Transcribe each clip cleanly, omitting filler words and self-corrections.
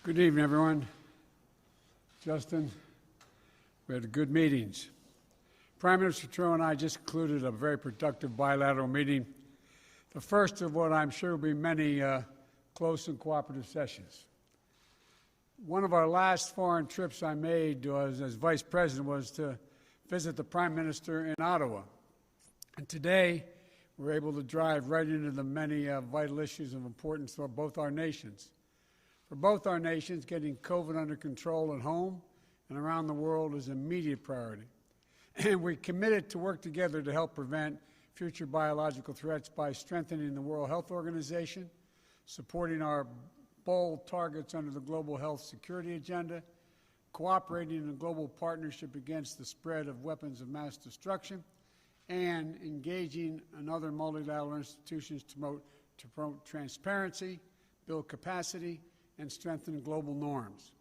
Good evening, everyone. Justin, we had good meetings. Prime Minister Trudeau and I just concluded a very productive bilateral meeting, the first of what I'm sure will be many close and cooperative sessions. One of our last foreign trips I made was, as Vice President, was to visit the Prime Minister in Ottawa. And today, we're able to drive right into the many vital issues of importance for both our nations. For both our nations, getting COVID under control at home and around the world is an immediate priority. And we're committed to work together to help prevent future biological threats by strengthening the World Health Organization, supporting our bold targets under the Global Health Security Agenda, cooperating in a global partnership against the spread of weapons of mass destruction, and engaging in other multilateral institutions to promote transparency, build capacity, and strengthen global norms.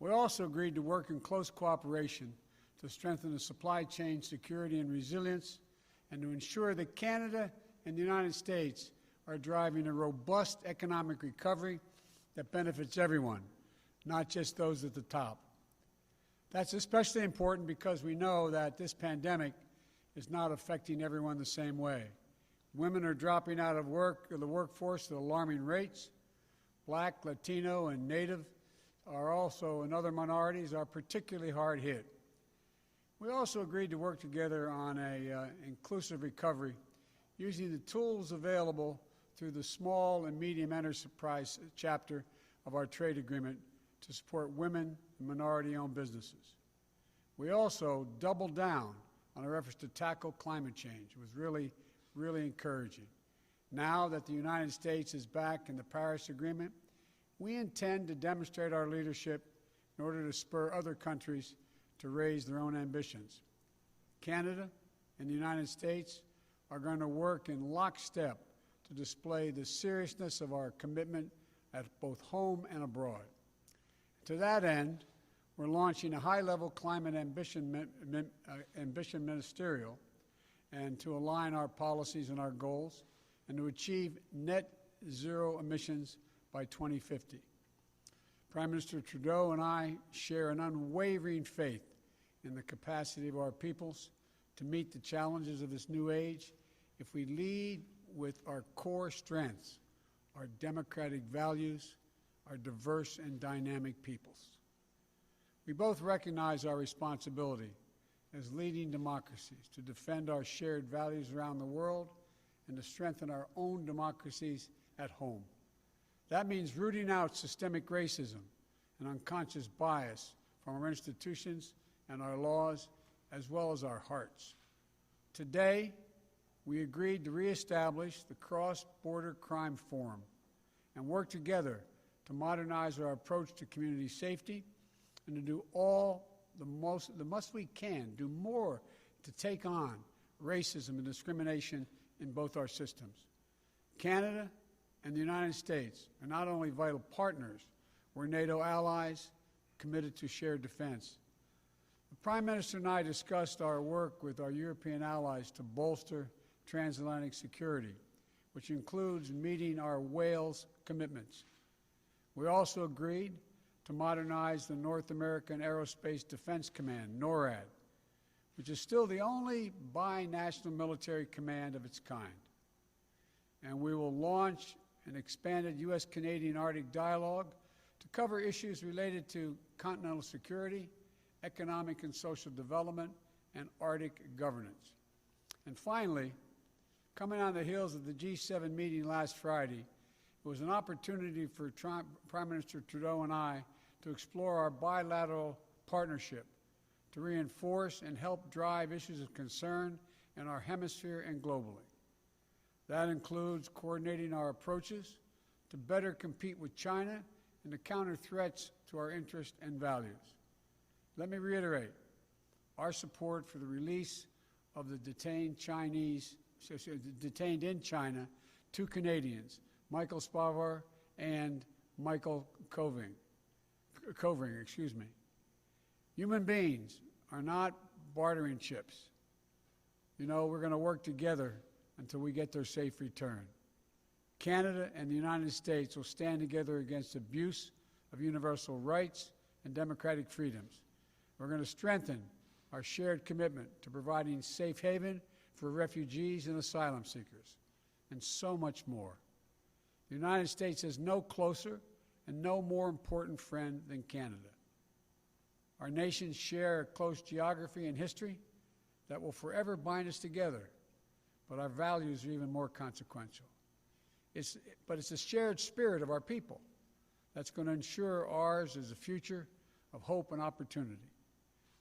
We also agreed to work in close cooperation to strengthen the supply chain security and resilience, and to ensure that Canada and the United States are driving a robust economic recovery that benefits everyone, not just those at the top. That's especially important because we know that this pandemic is not affecting everyone the same way. Women are dropping out of the workforce at alarming rates. Black, Latino, and Native are also, and other minorities, are particularly hard hit. We also agreed to work together on an inclusive recovery using the tools available through the small and medium enterprise chapter of our trade agreement to support women and minority-owned businesses. We also doubled down on our efforts to tackle climate change. It was really, really encouraging. Now that the United States is back in the Paris Agreement, we intend to demonstrate our leadership in order to spur other countries to raise their own ambitions. Canada and the United States are going to work in lockstep to display the seriousness of our commitment at both home and abroad. To that end, we're launching a high-level climate ambition ministerial, and to align our policies and our goals, and to achieve net zero emissions by 2050. Prime Minister Trudeau and I share an unwavering faith in the capacity of our peoples to meet the challenges of this new age if we lead with our core strengths, our democratic values, our diverse and dynamic peoples. We both recognize our responsibility as leading democracies to defend our shared values around the world and to strengthen our own democracies at home. That means rooting out systemic racism and unconscious bias from our institutions and our laws, as well as our hearts. Today, we agreed to reestablish the Cross-Border Crime Forum and work together to modernize our approach to community safety and to do the most we can, do more to take on racism and discrimination in both our systems. Canada and the United States are not only vital partners, we're NATO allies committed to shared defense. The Prime Minister and I discussed our work with our European allies to bolster transatlantic security, which includes meeting our Wales commitments. We also agreed to modernize the North American Aerospace Defense Command, NORAD, which is still the only binational military command of its kind. And we will launch an expanded U.S.-Canadian Arctic dialogue to cover issues related to continental security, economic and social development, and Arctic governance. And finally, coming on the heels of the G7 meeting last Friday, it was an opportunity for Prime Minister Trudeau and I to explore our bilateral partnership to reinforce and help drive issues of concern in our hemisphere and globally. That includes coordinating our approaches to better compete with China and to counter threats to our interests and values. Let me reiterate our support for the release of the detained in China, 2 Canadians, Michael Spavor and Michael Covering. Human beings are not bartering chips. You know, we're going to work together until we get their safe return. Canada and the United States will stand together against abuse of universal rights and democratic freedoms. We're going to strengthen our shared commitment to providing safe haven for refugees and asylum seekers, and so much more. The United States has no closer and no more important friend than Canada. Our nations share a close geography and history that will forever bind us together, but our values are even more consequential. It's the shared spirit of our people that's going to ensure ours is a future of hope and opportunity.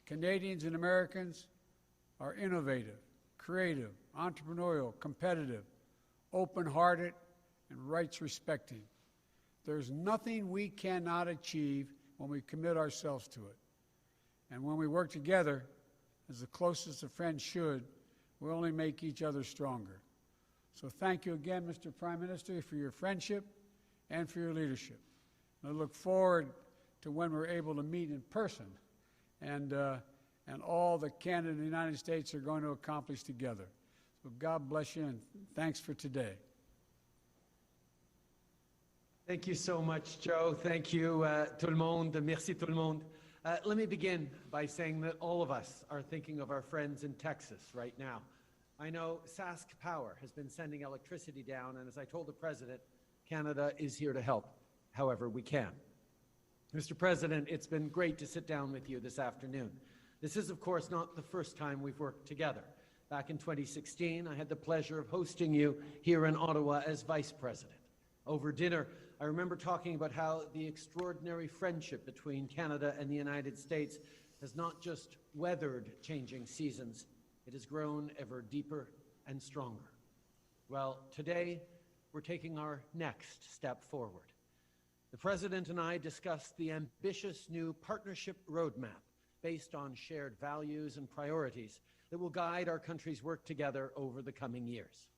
Canadians and Americans are innovative, creative, entrepreneurial, competitive, open-hearted, and rights-respecting. There's nothing we cannot achieve when we commit ourselves to it. And when we work together, as the closest of friends should, we only make each other stronger. So thank you again, Mr. Prime Minister, for your friendship and for your leadership. I look forward to when we're able to meet in person and all that Canada and the United States are going to accomplish together. So God bless you, and thanks for today. Thank you so much, Joe. Thank you, tout le monde. Merci tout le monde. Let me begin by saying that all of us are thinking of our friends in Texas right now. I know Sask Power has been sending electricity down, and as I told the President, Canada is here to help however we can. Mr. President, it's been great to sit down with you this afternoon. This is, of course, not the first time we've worked together. Back in 2016, I had the pleasure of hosting you here in Ottawa as Vice President. Over dinner, I remember talking about how the extraordinary friendship between Canada and the United States has not just weathered changing seasons, it has grown ever deeper and stronger. Well, today, we're taking our next step forward. The President and I discussed the ambitious new partnership roadmap based on shared values and priorities that will guide our country's work together over the coming years.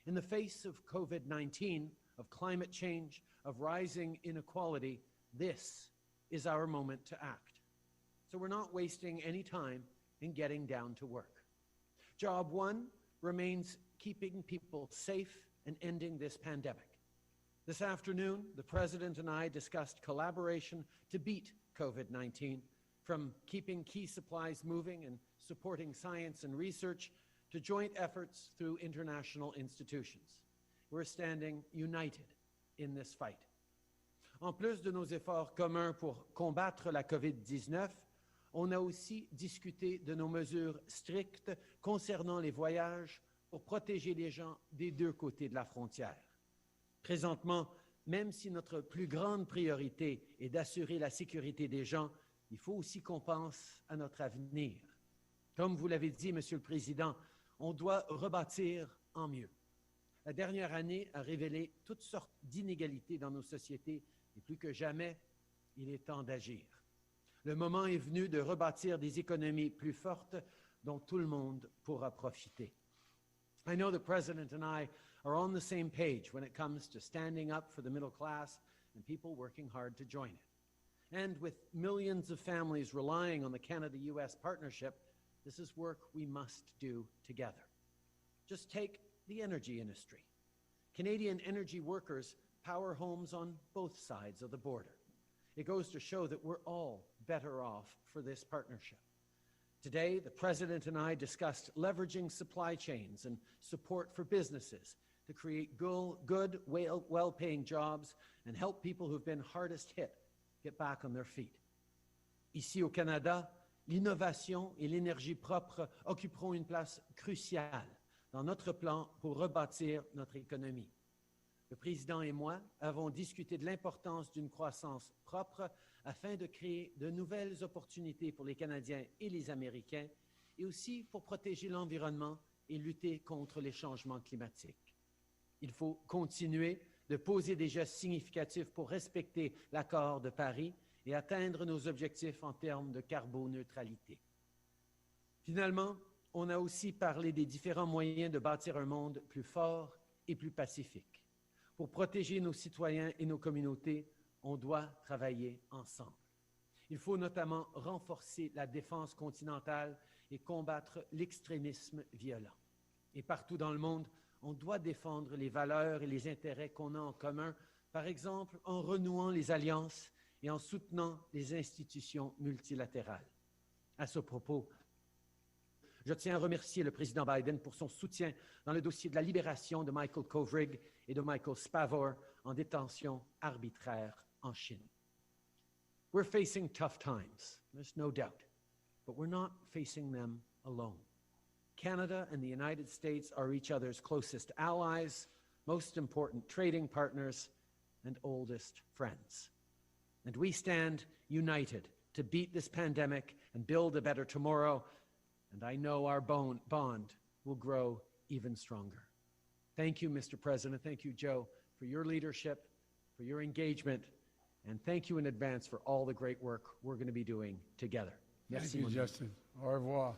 In the face of COVID-19, of climate change, of rising inequality, this is our moment to act. So we're not wasting any time in getting down to work. Job one remains keeping people safe and ending this pandemic. This afternoon, the President and I discussed collaboration to beat COVID-19, from keeping key supplies moving and supporting science and research to joint efforts through international institutions. We're standing united in this fight. En plus de nos efforts communs pour combattre la COVID-19, on a aussi discuté de nos mesures strictes concernant les voyages pour protéger les gens des deux côtés de la frontière. Présentement, même si notre plus grande priorité est d'assurer la sécurité des gens, il faut aussi qu'on pense à notre avenir. Comme vous l'avez dit, Monsieur le Président, on doit rebâtir en mieux. La dernière année a révélé toutes sortes d'inégalités dans nos sociétés et plus que jamais, il est temps d'agir. Le moment est venu de rebâtir des économies plus fortes dont tout le monde pourra profiter. I know the President and I are on the same page when it comes to standing up for the middle class and people working hard to join it. And with millions of families relying on the Canada-US partnership, this is work we must do together. Just take the energy industry. Canadian energy workers power homes on both sides of the border. It goes to show that we're all better off for this partnership. Today, the President and I discussed leveraging supply chains and support for businesses to create good, well-paying jobs and help people who've been hardest hit get back on their feet. Ici au Canada, l'innovation et l'énergie propre occuperont une place cruciale dans notre plan pour rebâtir notre économie. Le Président et moi avons discuté de l'importance d'une croissance propre afin de créer de nouvelles opportunités pour les Canadiens et les Américains et aussi pour protéger l'environnement et lutter contre les changements climatiques. Il faut continuer de poser des gestes significatifs pour respecter l'accord de Paris et atteindre nos objectifs en termes de carboneutralité. Finalement, on a aussi parlé des différents moyens de bâtir un monde plus fort et plus pacifique. Pour protéger nos citoyens et nos communautés, on doit travailler ensemble. Il faut notamment renforcer la défense continentale et combattre l'extrémisme violent. Et partout dans le monde, on doit défendre les valeurs et les intérêts qu'on a en commun, par exemple en renouant les alliances et en soutenant les institutions multilatérales. À ce propos, je tiens à remercier le président Biden pour son soutien dans le dossier de la libération de Michael Kovrig et de Michael Spavor en détention arbitraire en Chine. We're facing tough times, there's no doubt, but we're not facing them alone. Canada and the United States are each other's closest allies, most important trading partners, and oldest friends. And we stand united to beat this pandemic and build a better tomorrow, and I know our bond will grow even stronger. Thank you, Mr. President. Thank you, Joe, for your leadership, for your engagement, and thank you in advance for all the great work we're going to be doing together. Thank Merci, you, mon ami. Justin. Au revoir.